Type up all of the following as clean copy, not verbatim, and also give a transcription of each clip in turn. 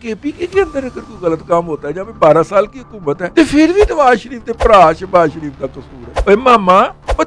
کے پی کے اندر اگر کوئی غلط کام ہوتا ہے جہاں پہ 12 سال کی حکومت ہے تو پھر بھی نواز شریف کے بھرا شہباز شریف کا قصور ہے. اے ماما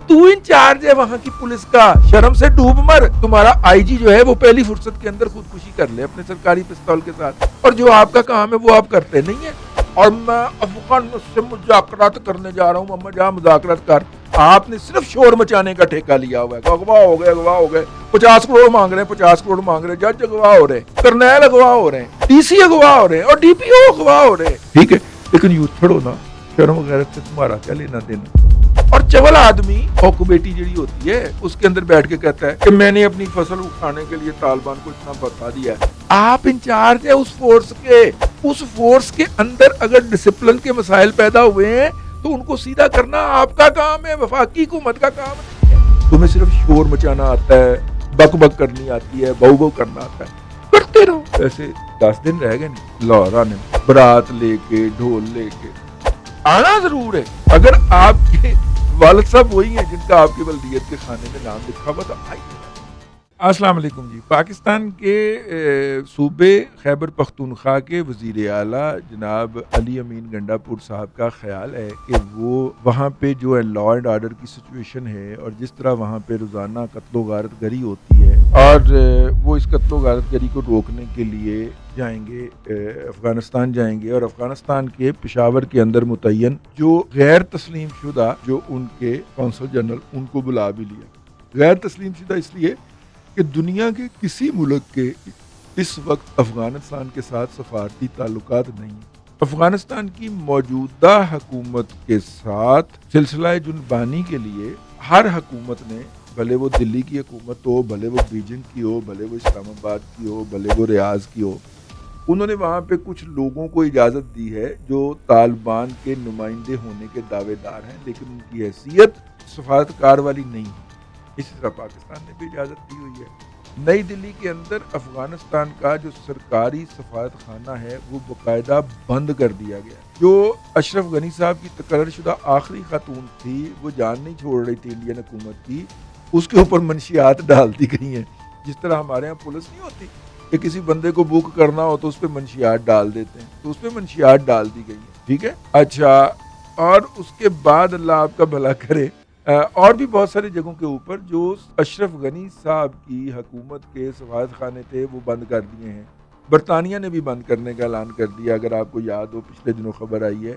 تو انچارج ہے وہاں کی پولیس کا, شرم سے ڈوب مر. تمہارا آئی جی جو ہے وہ پہلی فرصت کے اندر خودکشی کر لے اپنے سرکاری پستول کے ساتھ, اور جو آپ کا کام ہے وہ آپ کرتے نہیں ہیں. اور میں افغان سے مذاکرات کرنے جا رہا ہوں. ماما جہاں مذاکرات کر, آپ نے صرف شور مچانے کا ٹھیکہ لیا ہوا ہے. اغوا ہو گئے 50 کروڑ مانگ رہے ہیں, 50 کروڑ مانگ رہے ہیں, جج اغوا ہو رہے ہیں, کرنیل اغوا ہو رہے ہیں, ڈی سی اغوا ہو رہے ہیں, اور ڈی پی او اغوا ہو رہے ہیں. ٹھیک ہے, لیکن یوتھ چھڑو نا, شرم غیرت سے تمہارا کیا لینا دینا. اور چول آدمی اوکو بیٹی جڑی ہوتی ہے اس کے اندر بیٹھ کے کہتا ہے کہ میں نے اپنی فصل اٹھانے کے لیے طالبان کو اتنا بتا دیا ہے. آپ انچارج ہے اس فورس کے اندر اگر ڈسپلن کے مسائل پیدا ہوئے ہیں تو ان کو سیدھا کرنا آپ کا کام ہے, وفاقی حکومت کا کام نہیں ہے. تمہیں صرف شور مچانا آتا ہے, بک بک کرنی آتی ہے, بہو بہو کرنا آتا ہے, کرتے رہو. ایسے 10 دن رہ گئے نہیں لاہور آنے میں, برات لے کے ڈھول لے کے آنا ضرور ہے. اگر آپ کے والد صاحب وہی ہیں جن کا آپ کی ولدیت کے خانے میں نام لکھا ہوا تو آئیے. السلام علیکم جی. پاکستان کے صوبے خیبر پختونخوا کے وزیر اعلیٰ جناب علی امین گنڈا پور صاحب کا خیال ہے کہ وہ وہاں پہ جو ہے لا اینڈ آرڈر کی سچویشن ہے اور جس طرح وہاں پہ روزانہ قتل و غارت گری ہوتی ہے, اور وہ اس قتل و غارت گری کو روکنے کے لیے جائیں گے, افغانستان جائیں گے, اور افغانستان کے پشاور کے اندر متعین جو غیر تسلیم شدہ جو ان کے کونسل جنرل ان کو بلا بھی لیا. غیر تسلیم شدہ اس لیے کہ دنیا کے کسی ملک کے اس وقت افغانستان کے ساتھ سفارتی تعلقات نہیں ہیں. افغانستان کی موجودہ حکومت کے ساتھ سلسلہ جنبانی کے لیے ہر حکومت نے, بھلے وہ دلی کی حکومت ہو, بھلے وہ بیجنگ کی ہو, بھلے وہ اسلام آباد کی ہو, بھلے وہ ریاض کی ہو, انہوں نے وہاں پہ کچھ لوگوں کو اجازت دی ہے جو طالبان کے نمائندے ہونے کے دعوے دار ہیں, لیکن ان کی حیثیت سفارتکار والی نہیں ہے. اسی طرح پاکستان نے بھی اجازت دی ہوئی ہے. نئی دلی کے اندر افغانستان کا جو سرکاری سفارت خانہ ہے وہ باقاعدہ بند کر دیا گیا. جو اشرف غنی صاحب کی تقرر شدہ آخری خاتون تھی وہ جان نہیں چھوڑ رہی تھی انڈین حکومت کی, اس کے اوپر منشیات ڈال دی گئی ہیں. جس طرح ہمارے یہاں پولیس نہیں ہوتی کہ کسی بندے کو بک کرنا ہو تو اس پہ منشیات ڈال دیتے ہیں, تو اس پہ منشیات ڈال دی گئی ہیں. ٹھیک ہے, اچھا, اور اس کے بعد اللہ آپ کا بھلا کرے, اور بھی بہت ساری جگہوں کے اوپر جو اشرف غنی صاحب کی حکومت کے سفارت خانے تھے وہ بند کر دیے ہیں. برطانیہ نے بھی بند کرنے کا اعلان کر دیا, اگر آپ کو یاد ہو پچھلے دنوں خبر آئی ہے.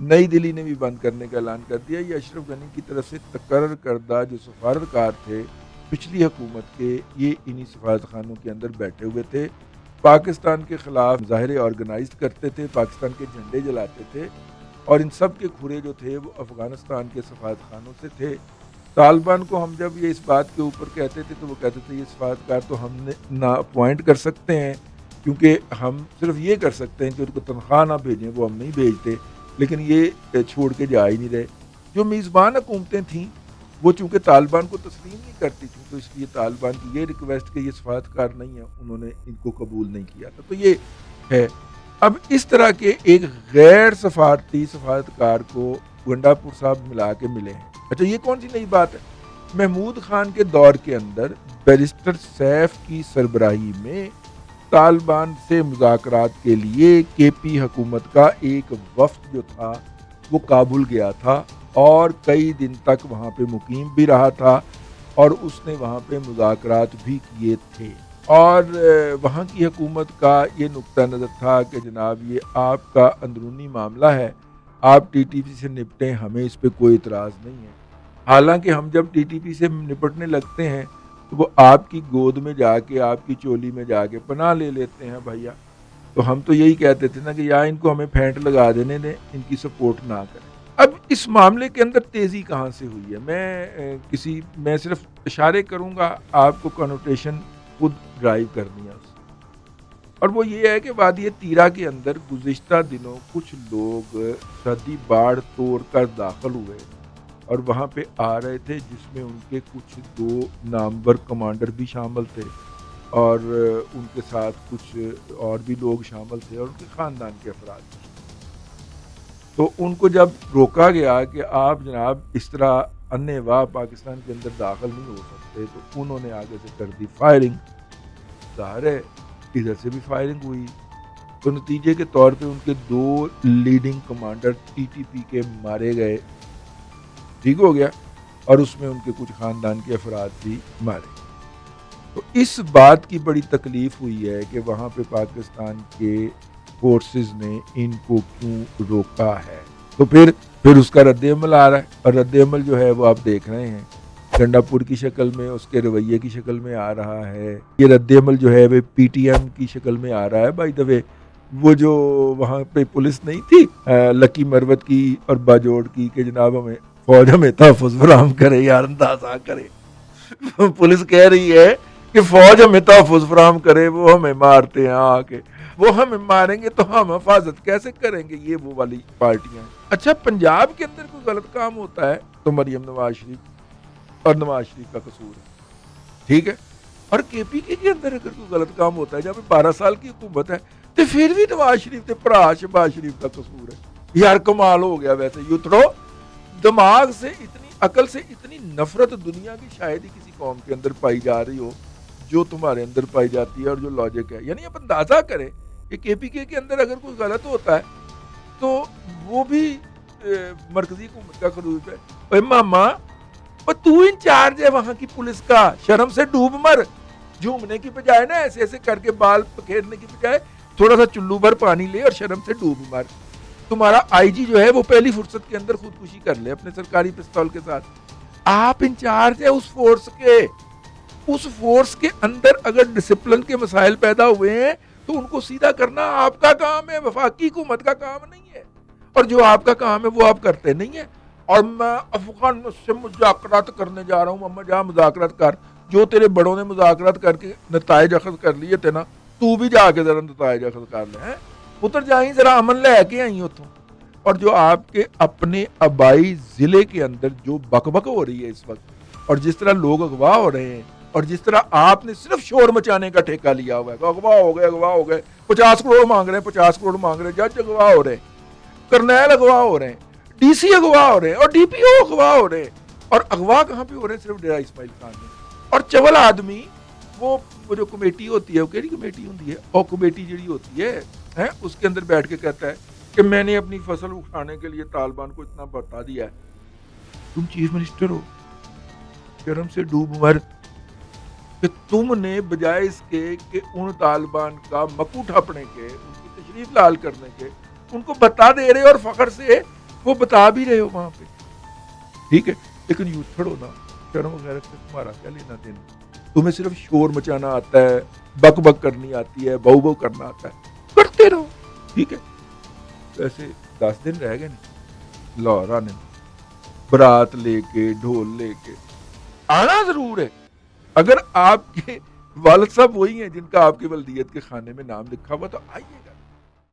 نئی دلی نے بھی بند کرنے کا اعلان کر دیا. یہ اشرف غنی کی طرف سے تقرر کردہ جو سفارتکار تھے پچھلی حکومت کے, یہ انہی سفارت خانوں کے اندر بیٹھے ہوئے تھے, پاکستان کے خلاف مظاہرے آرگنائز کرتے تھے, پاکستان کے جھنڈے جلاتے تھے, اور ان سب کے کھرے جو تھے وہ افغانستان کے سفارت خانوں سے تھے. طالبان کو ہم جب یہ اس بات کے اوپر کہتے تھے تو وہ کہتے تھے یہ سفارتکار تو ہم نے نہ اپوائنٹ کر سکتے ہیں کیونکہ ہم صرف یہ کر سکتے ہیں کہ ان کو تنخواہ نہ بھیجیں, وہ ہم نہیں بھیجتے, لیکن یہ چھوڑ کے جا ہی نہیں رہے. جو میزبان حکومتیں تھیں وہ چونکہ طالبان کو تسلیم نہیں کرتی تھیں تو اس لیے طالبان کی یہ ریکویسٹ کہ یہ سفارتکار نہیں ہے انہوں نے ان کو قبول نہیں کیا تھا. تو یہ ہے. اب اس طرح کے ایک غیر سفارتی سفارتکار کو گنڈا پور صاحب ملا کے ملے ہیں. اچھا, یہ کون سی نئی بات ہے؟ محمود خان کے دور کے اندر بیرسٹر سیف کی سربراہی میں طالبان سے مذاکرات کے لیے کے پی حکومت کا ایک وفد جو تھا وہ کابل گیا تھا اور کئی دن تک وہاں پہ مقیم بھی رہا تھا, اور اس نے وہاں پہ مذاکرات بھی کیے تھے. اور وہاں کی حکومت کا یہ نقطہ نظر تھا کہ جناب یہ آپ کا اندرونی معاملہ ہے, آپ ٹی ٹی پی سے نپٹیں, ہمیں اس پہ کوئی اعتراض نہیں ہے. حالانکہ ہم جب ٹی ٹی پی سے نپٹنے لگتے ہیں تو وہ آپ کی گود میں جا کے, آپ کی چولی میں جا کے پناہ لے لیتے ہیں بھیا. تو ہم تو یہی کہتے تھے نا کہ یا ان کو ہمیں پھینٹ لگا دینے دیں, ان کی سپورٹ نہ کریں. اب اس معاملے کے اندر تیزی کہاں سے ہوئی ہے؟ میں صرف اشارے کروں گا, آپ کو کنوٹیشن خود ڈرائیو کرنی ہے. اور وہ یہ ہے کہ وادی تیرا کے اندر گزشتہ دنوں کچھ لوگ سرحدی باڑ توڑ کر داخل ہوئے اور وہاں پہ آ رہے تھے, جس میں ان کے کچھ 2 نامور کمانڈر بھی شامل تھے اور ان کے ساتھ کچھ اور بھی لوگ شامل تھے اور ان کے خاندان کے افراد. تو ان کو جب روکا گیا کہ آپ جناب اس طرح انے واہ پاکستان کے اندر داخل نہیں ہو سکتے, تو انہوں نے آگے سے کر دی فائرنگ. ظاہر ہے ادھر سے بھی فائرنگ ہوئی, تو نتیجے کے طور پہ ان کے 2 leading commander T T P کے مارے گئے، ٹھیک ہو گیا، اور اس میں ان کے کچھ خاندان کے افراد بھی مارے. تو اس بات کی بڑی تکلیف ہوئی ہے کہ وہاں پہ پاکستان کے فورسز نے ان کو کیوں روکا ہے. تو پھر اس کا رد عمل آ رہا ہے، اور رد عمل جو ہے وہ آپ دیکھ رہے ہیں گنڈا پور کی شکل میں، اس کے رویے کی شکل میں آ رہا ہے. یہ رد عمل جو ہے وہ پی ٹی ایم کی شکل میں آ رہا ہے. بائی دا وے وہ جو وہاں پہ پولیس نہیں تھی لکی مروت کی اور باجوڑ کی کہ جناب ہمیں فوج ہمیں تحفظ فراہم کرے، یار اندازہ کرے، پولیس کہہ رہی ہے کہ فوج ہمیں تحفظ فراہم کرے، وہ ہمیں مارتے ہیں آ کے، وہ ہمیں ماریں گے تو ہم حفاظت کیسے کریں گے. یہ وہ والی پارٹیاں. اچھا پنجاب کے اندر کوئی غلط کام ہوتا ہے تو مریم نواز شریف اور نواز شریف کا قصور ہے، ٹھیک ہے. اور کے پی کے اندر اگر کوئی غلط کام ہوتا ہے جہاں پہ 12 سال کی حکومت ہے تو پھر بھی نواز شریف کے بھرا شہباز شریف کا قصور ہے. یار کمال ہو گیا. ویسے یوتھڑو دماغ سے اتنی عقل سے اتنی نفرت دنیا کی شاید ہی کسی قوم کے اندر پائی جا رہی ہو جو تمہارے اندر پائی جاتی ہے، اور جو لاجک ہے. یعنی آپ اندازہ کریں کہ کے پی کے اندر اگر کوئی غلط ہوتا ہے تو وہ بھی مرکزی حکومت کا قصور ہے. اے ماما تو انچارج ہے وہاں کی پولیس کا، شرم سے ڈوب مر. جھومنے کی بجائے نا ایسے ایسے کر کے بال پکھیرنے کی بجائے تھوڑا سا چلو بھر پانی لے اور شرم سے ڈوب مر. تمہارا آئی جی جو ہے وہ پہلی فرصت کے اندر خودکشی کر لے اپنے سرکاری پستول کے ساتھ. آپ انچارج ہے اس فورس کے. اس فورس کے اندر اگر ڈسپلن کے مسائل پیدا ہوئے ہیں تو ان کو سیدھا کرنا آپ کا کام ہے، وفاقی حکومت کا کام نہیں ہے. اور جو آپ کا کام ہے وہ آپ کرتے نہیں ہیں. اور میں افغان سے مذاکرات کرنے جا رہا ہوں. مما جا مذاکرات کر، جو تیرے بڑوں نے مذاکرات کر کے نتائج اخذ کر لیے تھے نا، تو بھی جا کے ذرا نتائج اخذ کر لے. اتر جائیں ذرا امن لے کے آئی اتوں. اور جو آپ کے اپنے آبائی ضلع کے اندر جو بک بک ہو رہی ہے اس وقت، اور جس طرح لوگ اغوا ہو رہے ہیں، اور جس طرح آپ نے صرف شور مچانے کا ٹھیکہ لیا ہوا ہے، اغوا ہو گئے 50 کروڑ مانگ رہے ہیں 50 کروڑ مانگ رہے ہیں، جج اغوا ہو رہے ہیں، کرنیل اغوا ہو رہے ہیں، ڈی سی اغوا ہو رہے ہیں، اور ڈی پی او اغوا ہو رہے ہیں. اور اغوا کہاں پہ ہو رہے ہیں؟ صرف ڈیرہ اسماعیل خان میں. اور چول آدمی وہ جو کمیٹی ہوتی ہے، وہ کیڑی کمیٹی ہوتی ہے، اور کمیٹی جڑی ہوتی ہے اس کے اندر بیٹھ کے کہتا ہے کہ میں نے اپنی فصل اٹھانے کے لیے طالبان کو اتنا بتا دیا ہے. تم چیف منسٹر ہو، شرم سے ڈوب مر کہ تم نے بجائے اس کے کہ ان طالبان کا مکو ٹھپنے کے، ان کی تشریف لال کرنے کے، ان کو بتا دے رہے اور فخر سے وہ بتا بھی رہے ہو وہاں پہ، ٹھیک ہے. لیکن یوں چھڑو نا، شرم وغیرہ سے تمہارا کیا لینا دینا؟ تمہیں صرف شور مچانا آتا ہے، بک بک کرنی آتی ہے، بہو بہو کرنا آتا ہے، کرتے رہو، ٹھیک ہے. ویسے 10 دن رہ گئے نہیں لاہور آنے، برات لے کے ڈھول لے کے آنا ضرور ہے. اگر آپ کے والد صاحب وہی ہیں جن کا آپ کی ولدیت کے خانے میں نام لکھا ہوا تو آئیے گا.